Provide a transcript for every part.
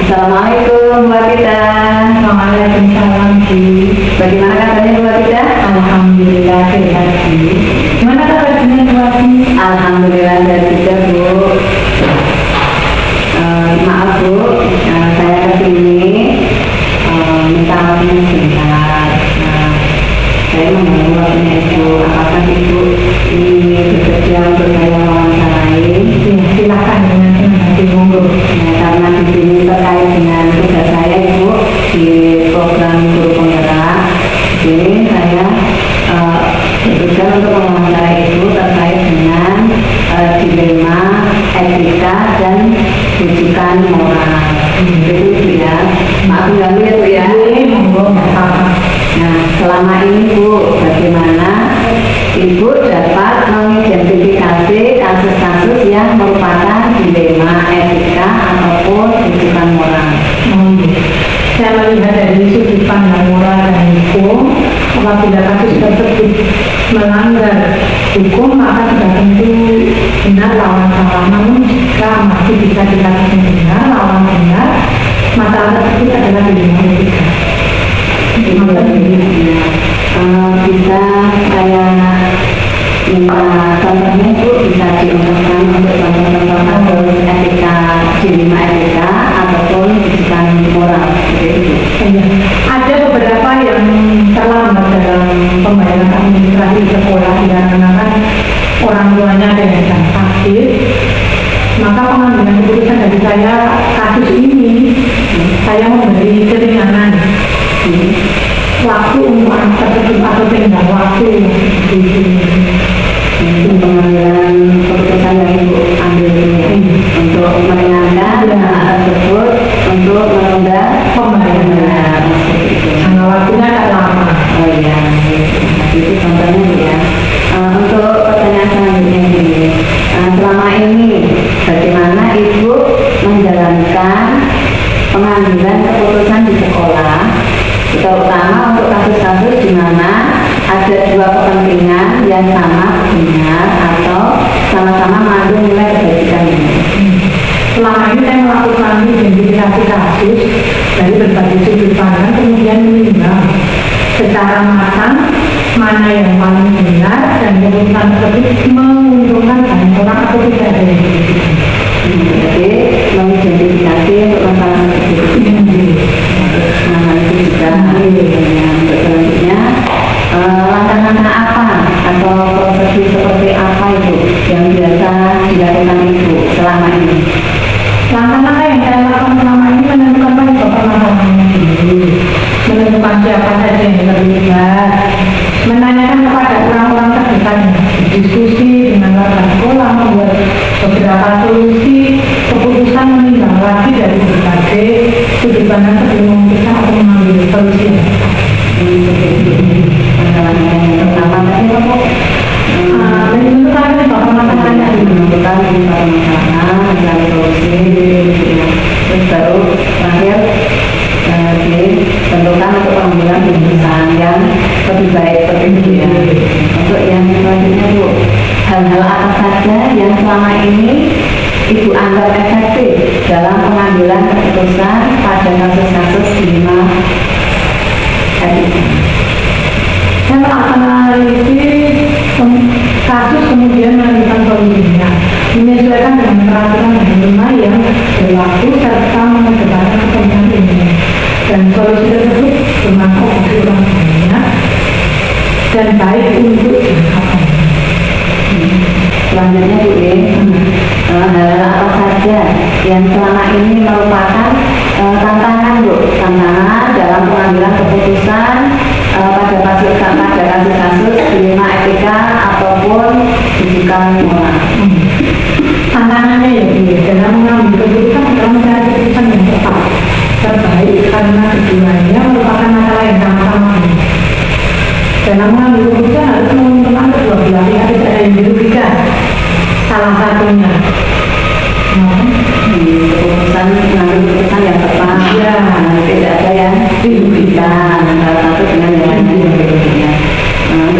Assalamualaikum Mbak Tita. Waalaikumsalam Ki. Bagaimana kabarnya Mbak Tita? Alhamdulillah sehat Ki. Gimana kabarnya Mbak Ki? Alhamdulillah sehat juga Bu. Maaf Bu, saya kesini minta waktunya sebentar. Saya menunggu waktunya Ibu. Apakah Ibu ingin bersedia untuk saya wawancarai? Silakan dengan senang hati monggo. Karena di sini terkait dengan tugas saya Ibu di program Guru Penggerak. Di sini saya bertugas untuk mewawancarai Ibu terkait dengan dilema etika dan rujukan moral. Itu Ibu ya. Maaf ganggu ya Bu ya. Monggo nggak apa-apa. Nah, selama ini Bu, bagaimana Ibu dapat mengidentifikasi kasus-kasus yang merupakan dilema etika ataupun rujukan moral? Saya melihat dari sudut pandang moral dan hukum, apabila kasus tersebut melanggar hukum, maka sudah tentu benar lawan salah. Namun jika masih bisa dikatakan benar, lawan benar, masalah tersebut adalah dilema etika. Bisa saya minta contohnya Bu, bisa diungkapkan untuk contoh-contoh kasus etika, dilema etika ataupun rujukan moral seperti itu. Ada beberapa yang terlambat dalam pembayaran administrasi sekolah dikarenakan orang tuanya ada yang sedang sakit, maka pengambilan keputusan dari saya kasus ini saya memberi keringanan waktu untuk anak tersebut atau tenggang waktu Pengambilan keputusan yang Ibu ambil ini untuk meringankan anak tersebut untuk menunda pembayaran. Karena waktunya agak lama. Oh iya, itu contohnya Bu ya. Untuk pertanyaan selanjutnya ini, selama ini bagaimana Ibu menjalankan pengambilan keputusan di sekolah, terutama untuk kasus-kasus di mana ada dua kepentingan yang sama benar atau sama-sama mengandung nilai kebajikan ini? Selama ini saya melakukan identifikasi kasus dari berbagai sudut pandang, kemudian menimbang secara matang mana yang paling benar dan keputusan tersebut menguntungkan banyak orang atau tidak ada yang dirugikan. Jadi mengidentifikasi untuk masalah tersebut. Nah itu juga untuk selanjutnya langkah-langkah apa atau prosesi seperti apa itu yang biasa dilakukan Ibu selama ini? Langkah-langkah yang saya lakukan selama ini menentukan penyebab permasalahannya dulu, menentukan siapa saja yang terlibat, menanyakan kepada orang-orang terdekat, diskusi dengan warga sekolah, membuat beberapa solusi, keputusan menimbang lagi dari berbagai sudut pandang sebelum memutuskan atau mengambil solusi yang tepat. Langkah-langkah yang pertama tadi apa Bu? Menentukan penyebab permasalahannya dulu. Menentukan penyebab masalah, mencari solusi, terus baru terakhir ditentukan untuk pengambilan keputusan yang lebih baik seperti itu ya. Untuk yang selanjutnya Bu, hal-hal apa saja yang selama ini Ibu anggap efektif dalam pengambilan keputusan pada kasus-kasus dilema etika? Saya menganalisis kasus kemudian menentukan solusinya, menyesuaikan dengan peraturan dan norma yang berlaku serta mengedepankan kepentingan umum, dan solusi tersebut bermanfaat bagi orang banyak dan baik untuk jangka panjang. Selanjutnya Bu, hal-hal apa saja yang selama ini merupakan tantangan Bu, tantangan dalam pengambilan keputusan pada kasus-kasus dilema etika ataupun rujukan moral? Tantangannya ya Bu, dalam mengambil keputusan adalah mencari keputusan yang tepat terbaik karena keduanya merupakan masalah yang sama-sama benar. Dalam mengambil keputusan harus menguntungkan kedua belah pihak, tidak ada yang dirugikan salah satunya. Keputusan mengambil keputusan yang tepat, ya, tidak ada yang dirugikan salah satu dengan yang lainnya.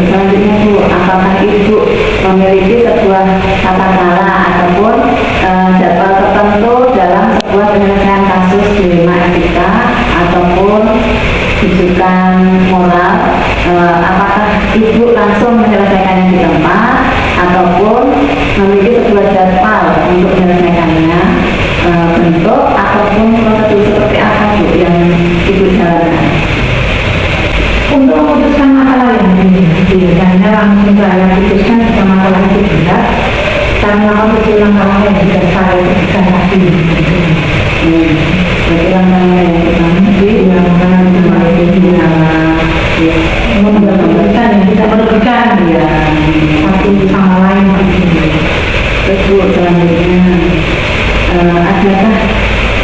Selanjutnya Bu, apakah Ibu memiliki sebuah tata cara ataupun jadwal tertentu dalam sebuah penyelesaian kasus dilema etika ataupun rujukan moral, apakah ibu langsung menyelesaikannya di tempat ataupun memiliki sebuah jadwal untuk menyelesaikannya, bentuk ataupun prosedur seperti apa Bu yang ibu jalankan? Untuk memutuskan masalah yang ini, biasanya langsung saya putuskan jika masalah itu berat, karena aku langkah yang sudah saya berikan tadi. Berarti langkah yang pertama Yang membuat keputusan yang tidak merugikan ya satu sama lain. terus Bu, selanjutnya adakah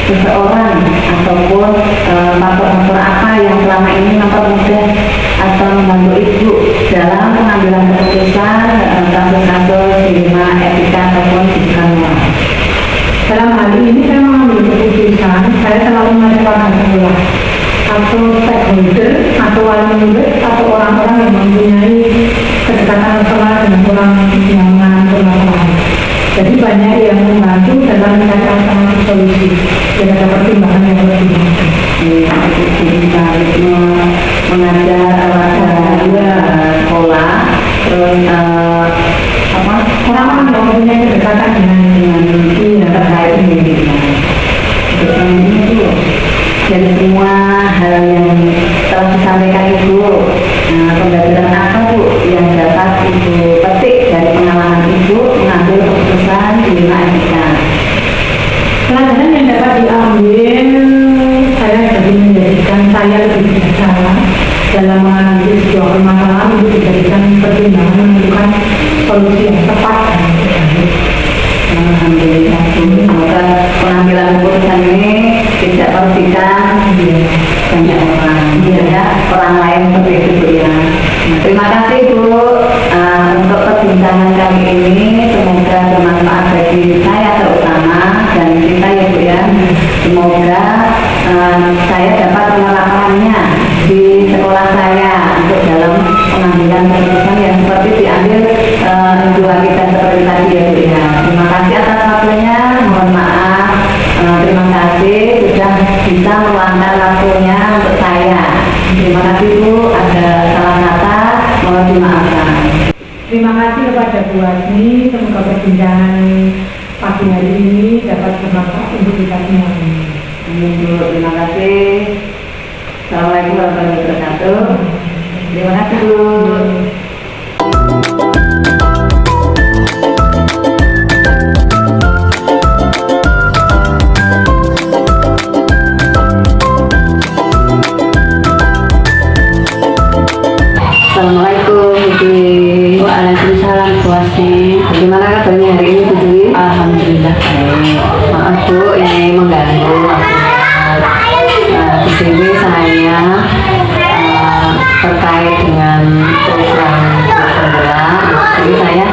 seseorang ataupun faktor-faktor apa yang selama ini mempermudah atau membantu ibu dalam pengambilan keputusan kasus-kasus dilema etika ataupun rujukan moral? Dalam hal ini saya mengambil keputusan, saya selalu menyebarkan sebelah atau stakeholder atau wali murid atau orang-orang yang mempunyai kedekatan masalah dengan orang yang mengalami masalah. Jadi banyak yang membantu dalam mencari alternatif solusi dan ada pertimbangan yang lebih baik. Kita mengajar olahraga sekolah, terus Orang-orang yang mempunyai kedekatan dengan terkait pendidikan. Terus itu dari semua hal yang telah disampaikan Ibu, pembelajaran apa Bu yang dapat Ibu petik dari pengalaman Ibu mengambil keputusan dilema etika? pelajaran yang dapat diambil, saya jadi menjadikan saya lebih bijaksana dalam mengambil sebuah permasalahan untuk dijadikan pertimbangan menentukan solusi yang tepat dan terbaik. Alhamdulillah Bu, semoga pengambilan keputusan ini tidak merugikan banyak orang, ya orang lain seperti itu Bu ya. Terima kasih Bu untuk perbincangan kali ini, semoga bermanfaat bagi saya terutama dan kita ya Bu ya. Semoga saya dapat menerapkannya di sekolah saya untuk dalam pengambilan keputusan yang seperti diambil dua kita seperti tadi ya Bu ya. Terima kasih atas waktunya, mohon maaf, terima kasih sudah bisa meluangkan waktunya untuk saya. Terima kasih Bu, ada salah kata mohon dimaafkan. Terima kasih kepada Bu Asmi, semoga perbincangan pagi hari ini dapat bermanfaat untuk kita semua. Amin Bu, terima kasih. Assalamualaikum warahmatullahi wabarakatuh. Terima kasih Bu. Assalamualaikum Bu Dwi. Waalaikumsalam Bu Asmi. Bagaimana kabarnya hari ini Bu Dwi? Alhamdulillah baik. Maaf Bu, ini mengganggu waktunya. Di sini saya terkait dengan program bola. Jadi saya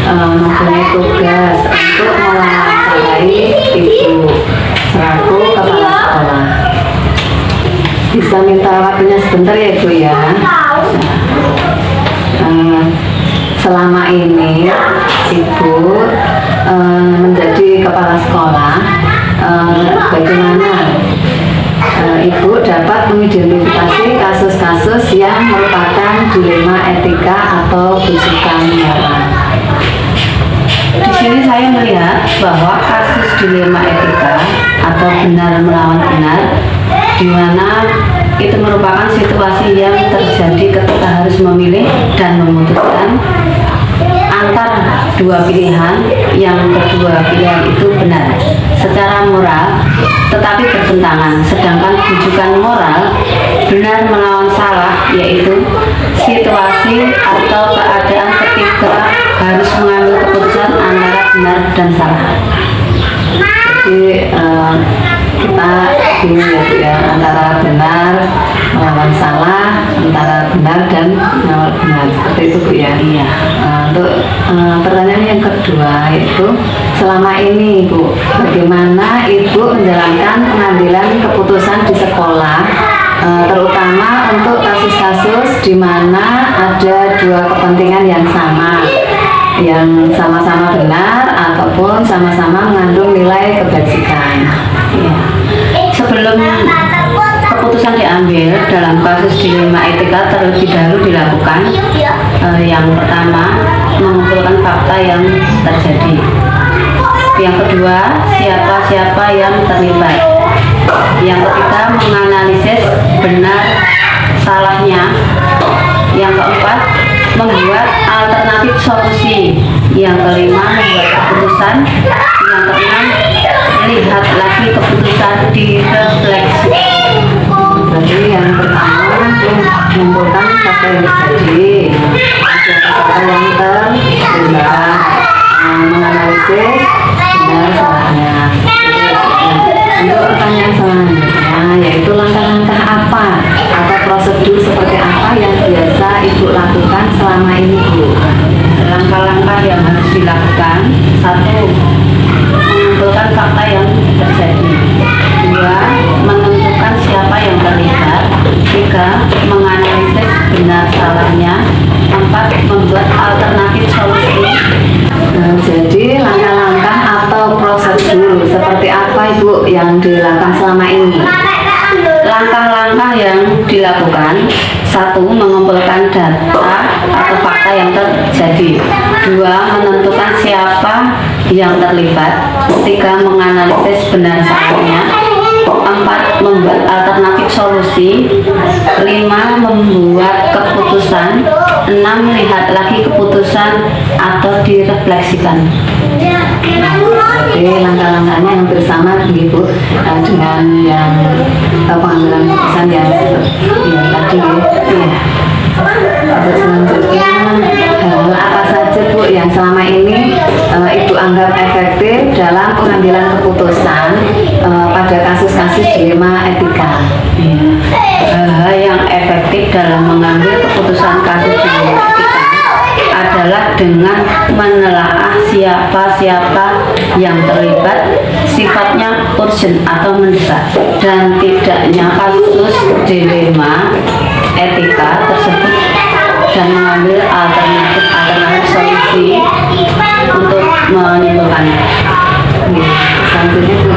mempunyai tugas untuk mewawancarai Ibu selaku kepala sekolah. Bisa minta waktunya sebentar ya Bu ya. Selama ini Ibu menjadi kepala sekolah, bagaimana Ibu dapat mengidentifikasi kasus-kasus yang merupakan dilema etika atau rujukan moral? Di sini saya melihat bahwa kasus dilema etika atau benar melawan benar, di mana itu merupakan situasi yang terjadi ketika harus memilih dan memutuskan antara dua pilihan, yang kedua pilihan itu benar secara moral tetapi bertentangan, sedangkan rujukan moral benar melawan salah, yaitu situasi atau keadaan ketika harus mengambil keputusan antara benar dan salah. Jadi kita bingung ya Bu ya, antara benar melawan salah, antara benar dan melawan benar, seperti itu Bu ya. Iya. Untuk pertanyaan yang kedua yaitu, selama ini Bu, bagaimana Ibu menjalankan pengambilan keputusan di sekolah, terutama untuk kasus-kasus di mana ada dua kepentingan yang sama-sama benar ataupun sama-sama mengandung nilai kebajikan. Iya. Sebelum kasus dilema etika terlebih dahulu dilakukan. Yang pertama, mengumpulkan fakta yang terjadi. Yang kedua, siapa-siapa yang terlibat. Yang ketiga, menganalisis benar salahnya. Yang keempat, membuat alternatif solusi. Yang kelima, membuat keputusan. Yang keenam, lihat lagi keputusan, direfleksi. Berarti yang pertama mengumpulkan fakta yang terjadi, siapa yang terlibat, menganalisis benar salahnya. Untuk pertanyaan selanjutnya, yaitu langkah-langkah apa atau prosedur seperti apa yang biasa Ibu lakukan selama ini, Bu? Langkah-langkah yang harus dilakukan: 1. Mengumpulkan fakta yang terjadi. 2. Menentukan siapa yang terlibat. 3. Menganalisis benar salahnya. 4. Membuat alternatif solusi. Jadi langkah-langkah atau prosedur seperti apa Ibu yang dilakukan selama ini? Langkah-langkah yang dilakukan: 1. Mengumpulkan data atau fakta yang terjadi. 2. Menentukan siapa yang terlibat. 3. Menganalisis benar salahnya. 4. Membuat alternatif solusi. 5. Membuat keputusan. 6. Lihat lagi keputusan atau direfleksikan. Jadi langkah-langkahnya yang bersama begitu dengan yang pengambilan keputusan yang tadi ya. Untuk selanjutnya, hal apa saja Bu yang selama ini Ibu anggap efektif dalam pengambilan keputusan pada kasus-kasus dilema etika? Hal yang efektif dalam mengambil keputusan kasus dilema etika adalah dengan menelaah siapa-siapa yang terlibat, sifatnya urgent atau mendesak, dan tidaknya kasus dilema etika tersebut, dan mengambil alternatif solusi untuk menyimpulkannya. Selanjutnya Bu,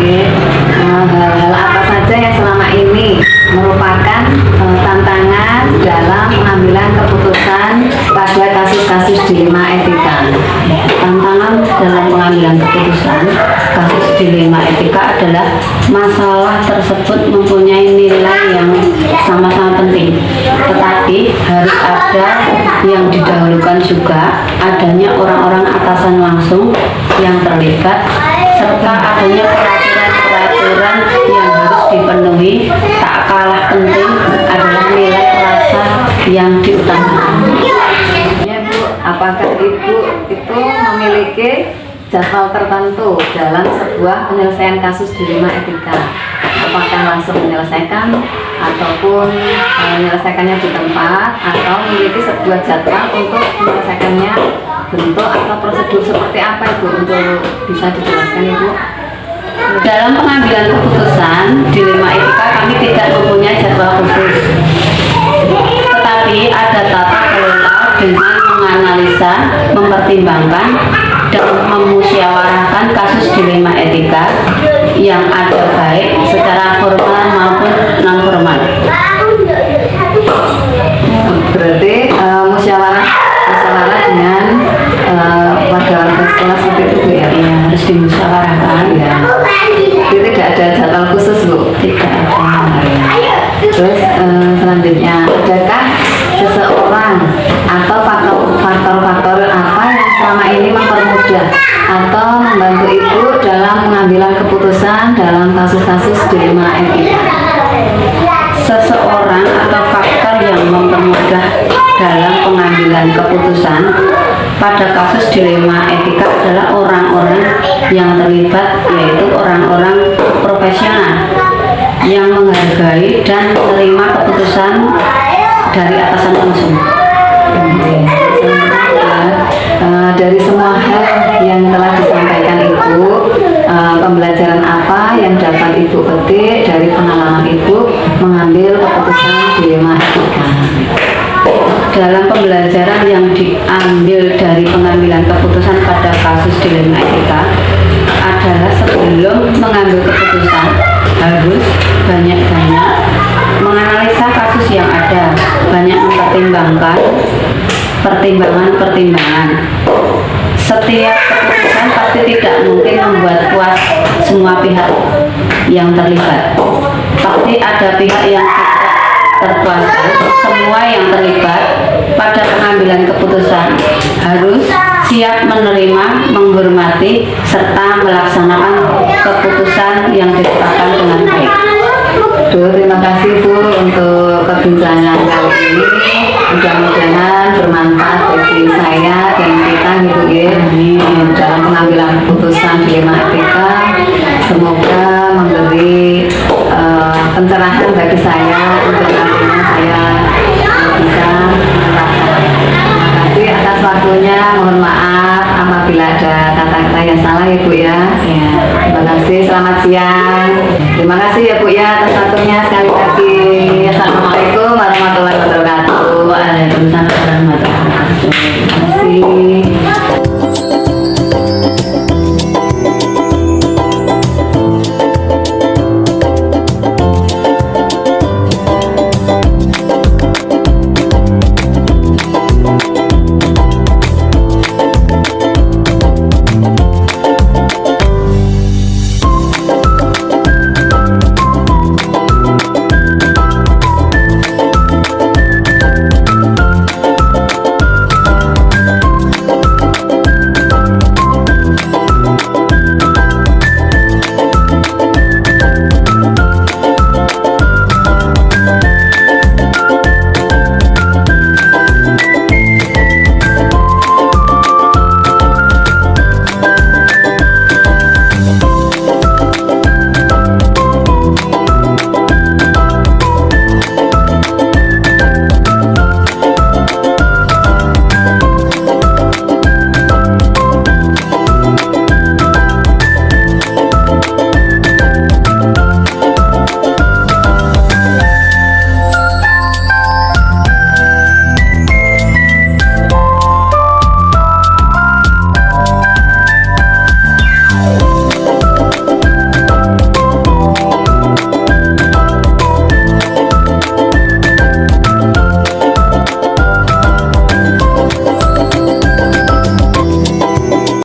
hal-hal apa saja yang selama ini merupakan tantangan dalam pengambilan keputusan pada kasus-kasus dilema etika? Tantangan dalam pengambilan keputusan kasus dilema etika adalah masalah tersebut mempunyai nilai yang sama-sama penting, tetapi harus ada yang didahulukan juga, adanya orang-orang atasan langsung yang terlibat, serta adanya peraturan-peraturan yang harus dipenuhi. Tak kalah penting adalah nilai rasa yang diutamakan. Ya Bu, apakah Ibu itu memiliki jadwal tertentu dalam sebuah penyelesaian kasus dilema etika? Apakah langsung menyelesaikan ataupun menyelesaikannya di tempat, atau memiliki sebuah jadwal untuk menyelesaikannya? Bentuk atau prosedur seperti apa Ibu, untuk bisa dijelaskan Ibu? Dalam pengambilan keputusan dilema etika kami tidak mempunyai jadwal khusus, tetapi ada tata kelola dengan menganalisa, mempertimbangkan, dan memusyawarahkan kasus dilema etika yang ada, baik secara formal maupun non formal. Berarti musyawarah dengan warga-warga sekolah seperti itu Bu ya? Iya, harus dimusyawarahkan. Ya. Jadi tidak ada jadwal khusus Bu? Tidak ada. Terus selanjutnya, adakah seseorang atau faktor-faktor apa yang selama ini mempermudah atau membantu Ibu dalam pengambilan keputusan dalam kasus-kasus dilema etika? Seseorang atau faktor yang mempermudah dalam pengambilan keputusan pada kasus dilema etika adalah orang-orang yang terlibat, yaitu orang-orang profesional yang menghargai dan menerima keputusan dari atasan langsung. Dari semua hal yang telah disampaikan Ibu, pembelajaran apa yang dapat Ibu petik dari pengalaman Ibu mengambil keputusan dilema etika? Dalam pembelajaran yang diambil dari pengambilan keputusan pada kasus dilema etika adalah sebelum mengambil keputusan harus banyak-banyak menganalisa kasus yang ada, pertimbangan. Setiap keputusan pasti tidak mungkin membuat puas semua pihak yang terlibat. Pasti ada pihak yang tidak terpuaskan. Semua yang terlibat pada pengambilan keputusan harus siap menerima, menghormati, serta melaksanakan keputusan yang ditetapkan dengan baik. Terima kasih Bu untuk perbincangan kali ini. Mudah-mudahan bermanfaat bagi saya dan kita gitu ya dalam pengambilan keputusan dilema etika. Semoga memberi pencerahan bagi saya untuk nantinya saya bisa menerapkan. Terima kasih atas waktunya. Mohon maaf apabila ada kata-kata yang salah ya Bu ya. Terima kasih. Selamat siang. Terima kasih ya Bu ya atas waktunya sekali lagi. Assalamualaikum warahmatullahi wabarakatuh.